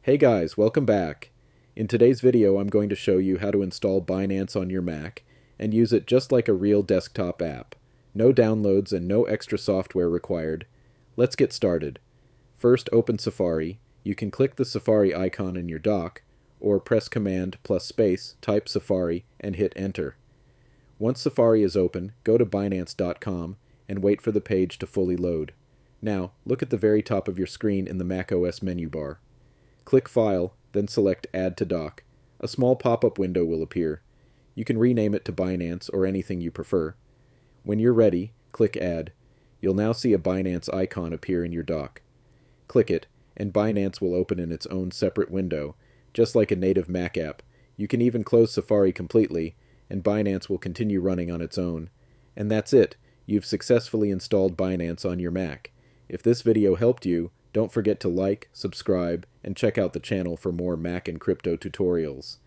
Hey guys, welcome back. In today's video I'm going to show you how to install Binance on your Mac and use it just like a real desktop app. No downloads and no extra software required. Let's get started. First, open Safari. You can click the Safari icon in your dock, or press Command plus space, type Safari, and hit Enter. Once Safari is open, go to Binance.com and wait for the page to fully load. Now, look at the very top of your screen in the macOS menu bar. Click File, then select Add to Dock. A small pop-up window will appear. You can rename it to Binance or anything you prefer. When you're ready, click Add. You'll now see a Binance icon appear in your dock. Click it, and Binance will open in its own separate window, just like a native Mac app. You can even close Safari completely, and Binance will continue running on its own. And that's it. You've successfully installed Binance on your Mac. If this video helped you, don't forget to like, subscribe, and check out the channel for more Mac and crypto tutorials.